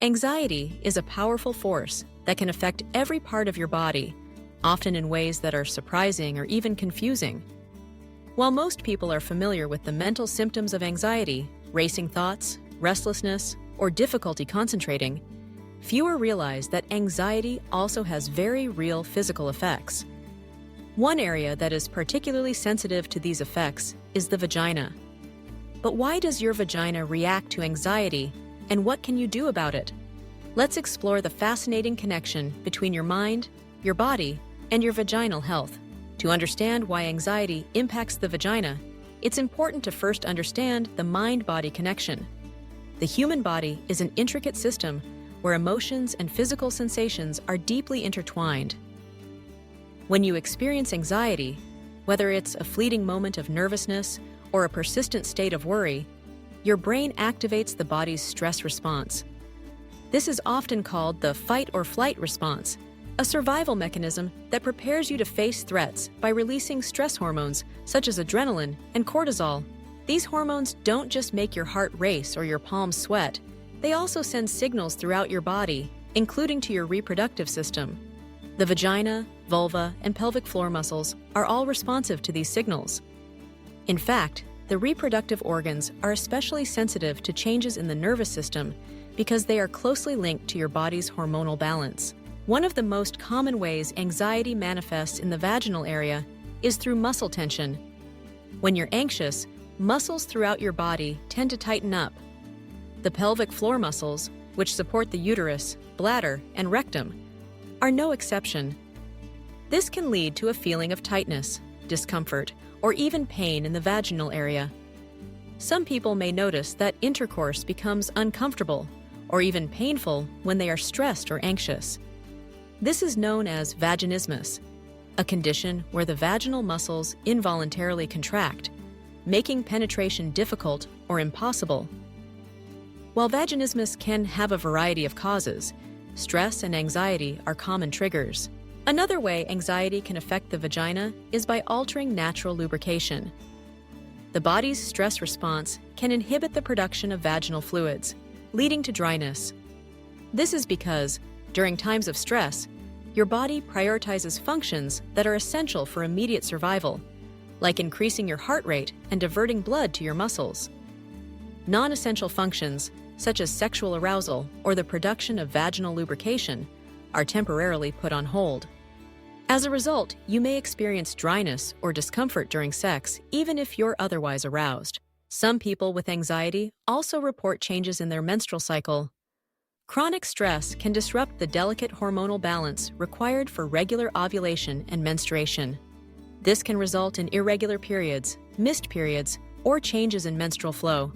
Anxiety is a powerful force that can affect every part of your body, often in ways that are surprising or even confusing. While most people are familiar with the mental symptoms of anxiety, racing thoughts, restlessness, or difficulty concentrating, fewer realize that anxiety also has very real physical effects. One area that is particularly sensitive to these effects is the vagina. But why does your vagina react to anxiety, and what can you do about it? Let's explore the fascinating connection between your mind, your body, and your vaginal health. To understand why anxiety impacts the vagina, it's important to first understand the mind-body connection. The human body is an intricate system where emotions and physical sensations are deeply intertwined. When you experience anxiety, whether it's a fleeting moment of nervousness or a persistent state of worry, your brain activates the body's stress response. This is often called the fight or flight response, a survival mechanism that prepares you to face threats by releasing stress hormones such as adrenaline and cortisol. These hormones don't just make your heart race or your palms sweat, they also send signals throughout your body, including to your reproductive system. The vagina, vulva, and pelvic floor muscles are all responsive to these signals. In fact, the reproductive organs are especially sensitive to changes in the nervous system because they are closely linked to your body's hormonal balance. One of the most common ways anxiety manifests in the vaginal area is through muscle tension. When you're anxious, muscles throughout your body tend to tighten up. The pelvic floor muscles, which support the uterus, bladder, and rectum, are no exception. This can lead to a feeling of tightness, discomfort, or even pain in the vaginal area. Some people may notice that intercourse becomes uncomfortable or even painful when they are stressed or anxious. This is known as vaginismus, a condition where the vaginal muscles involuntarily contract, making penetration difficult or impossible. While vaginismus can have a variety of causes, stress and anxiety are common triggers. Another way anxiety can affect the vagina is by altering natural lubrication. The body's stress response can inhibit the production of vaginal fluids, leading to dryness. This is because, during times of stress, your body prioritizes functions that are essential for immediate survival, like increasing your heart rate and diverting blood to your muscles. Non-essential functions, such as sexual arousal or the production of vaginal lubrication, are temporarily put on hold. As a result, you may experience dryness or discomfort during sex, even if you're otherwise aroused. Some people with anxiety also report changes in their menstrual cycle. Chronic stress can disrupt the delicate hormonal balance required for regular ovulation and menstruation. This can result in irregular periods, missed periods, or changes in menstrual flow.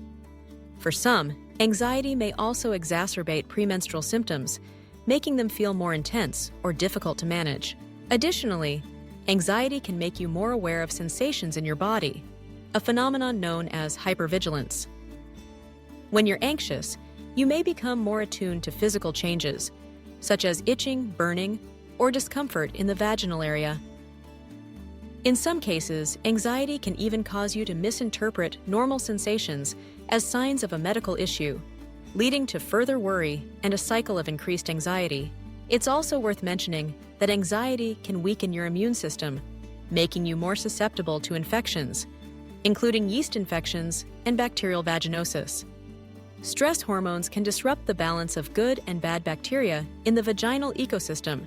For some, anxiety may also exacerbate premenstrual symptoms, making them feel more intense or difficult to manage. Additionally, anxiety can make you more aware of sensations in your body, a phenomenon known as hypervigilance. When you're anxious, you may become more attuned to physical changes, such as itching, burning, or discomfort in the vaginal area. In some cases, anxiety can even cause you to misinterpret normal sensations as signs of a medical issue, leading to further worry and a cycle of increased anxiety. It's also worth mentioning that anxiety can weaken your immune system, making you more susceptible to infections, including yeast infections and bacterial vaginosis. Stress hormones can disrupt the balance of good and bad bacteria in the vaginal ecosystem,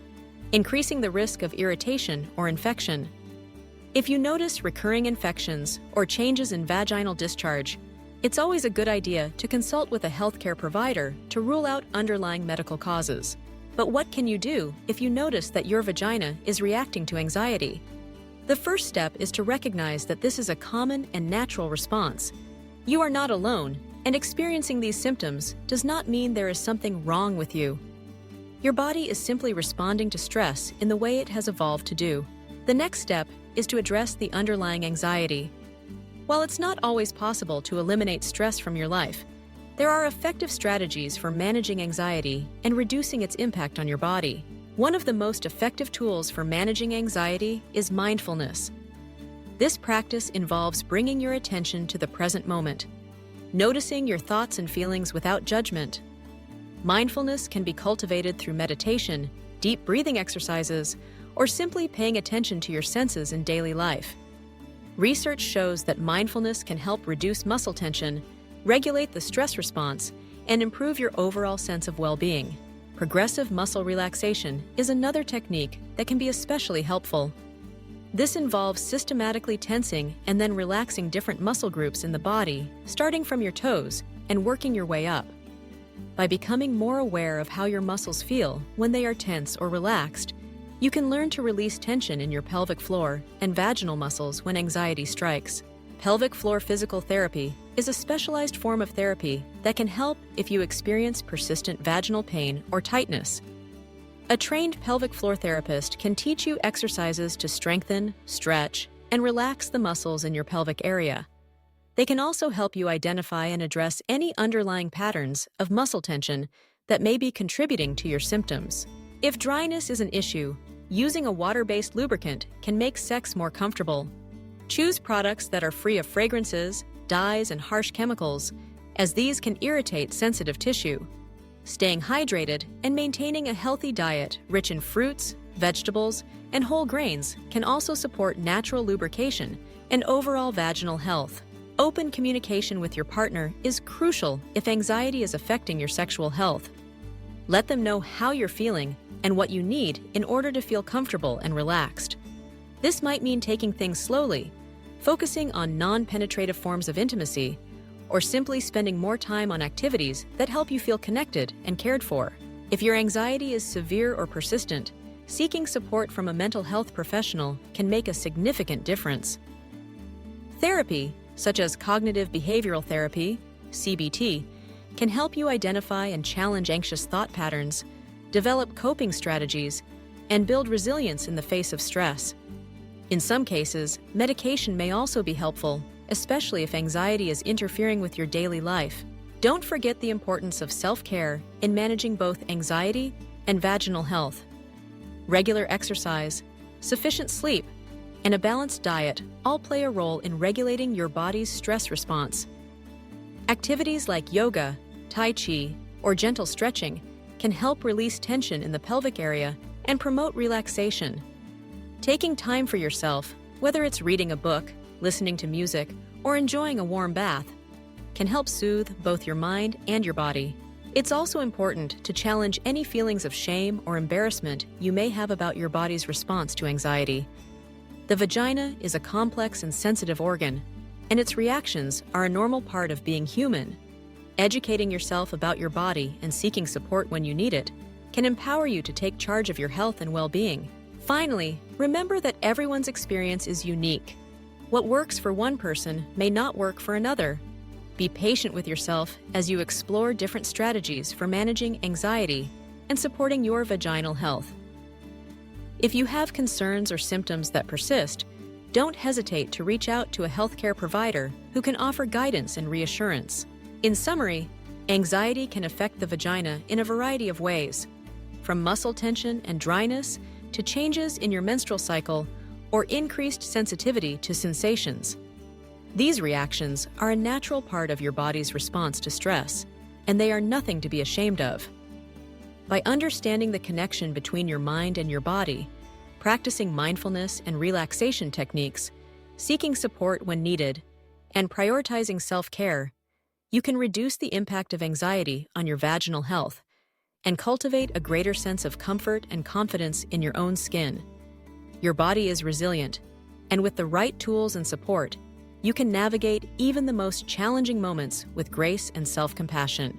increasing the risk of irritation or infection. If you notice recurring infections or changes in vaginal discharge, it's always a good idea to consult with a healthcare provider to rule out underlying medical causes. But what can you do if you notice that your vagina is reacting to anxiety? The first step is to recognize that this is a common and natural response. You are not alone, and experiencing these symptoms does not mean there is something wrong with you. Your body is simply responding to stress in the way it has evolved to do. The next step is to address the underlying anxiety. While it's not always possible to eliminate stress from your life, there are effective strategies for managing anxiety and reducing its impact on your body. One of the most effective tools for managing anxiety is mindfulness. This practice involves bringing your attention to the present moment, noticing your thoughts and feelings without judgment. Mindfulness can be cultivated through meditation, deep breathing exercises, or simply paying attention to your senses in daily life. Research shows that mindfulness can help reduce muscle tension, regulate the stress response, and improve your overall sense of well-being. Progressive muscle relaxation is another technique that can be especially helpful. This involves systematically tensing and then relaxing different muscle groups in the body, starting from your toes and working your way up. By becoming more aware of how your muscles feel when they are tense or relaxed, you can learn to release tension in your pelvic floor and vaginal muscles when anxiety strikes. Pelvic floor physical therapy is a specialized form of therapy that can help if you experience persistent vaginal pain or tightness. A trained pelvic floor therapist can teach you exercises to strengthen, stretch, and relax the muscles in your pelvic area. They can also help you identify and address any underlying patterns of muscle tension that may be contributing to your symptoms. If dryness is an issue, using a water-based lubricant can make sex more comfortable. Choose products that are free of fragrances, dyes, and harsh chemicals, as these can irritate sensitive tissue. Staying hydrated and maintaining a healthy diet rich in fruits, vegetables, and whole grains can also support natural lubrication and overall vaginal health. Open communication with your partner is crucial if anxiety is affecting your sexual health. Let them know how you're feeling and what you need in order to feel comfortable and relaxed. This might mean taking things slowly, focusing on non-penetrative forms of intimacy, or simply spending more time on activities that help you feel connected and cared for. If your anxiety is severe or persistent, seeking support from a mental health professional can make a significant difference. Therapy, such as cognitive behavioral therapy, CBT, can help you identify and challenge anxious thought patterns, develop coping strategies, and build resilience in the face of stress. In some cases, medication may also be helpful, especially if anxiety is interfering with your daily life. Don't forget the importance of self-care in managing both anxiety and vaginal health. Regular exercise, sufficient sleep, and a balanced diet all play a role in regulating your body's stress response. Activities like yoga, tai chi, or gentle stretching can help release tension in the pelvic area and promote relaxation. Taking time for yourself, whether it's reading a book, listening to music, or enjoying a warm bath, can help soothe both your mind and your body. It's also important to challenge any feelings of shame or embarrassment you may have about your body's response to anxiety. The vagina is a complex and sensitive organ, and its reactions are a normal part of being human. Educating yourself about your body and seeking support when you need it can empower you to take charge of your health and well-being. Finally, remember that everyone's experience is unique. What works for one person may not work for another. Be patient with yourself as you explore different strategies for managing anxiety and supporting your vaginal health. If you have concerns or symptoms that persist, don't hesitate to reach out to a healthcare provider who can offer guidance and reassurance. In summary, anxiety can affect the vagina in a variety of ways, from muscle tension and dryness to changes in your menstrual cycle or increased sensitivity to sensations. These reactions are a natural part of your body's response to stress, and they are nothing to be ashamed of. By understanding the connection between your mind and your body, practicing mindfulness and relaxation techniques, seeking support when needed, and prioritizing self-care, you can reduce the impact of anxiety on your vaginal health and cultivate a greater sense of comfort and confidence in your own skin. Your body is resilient, and with the right tools and support, you can navigate even the most challenging moments with grace and self-compassion.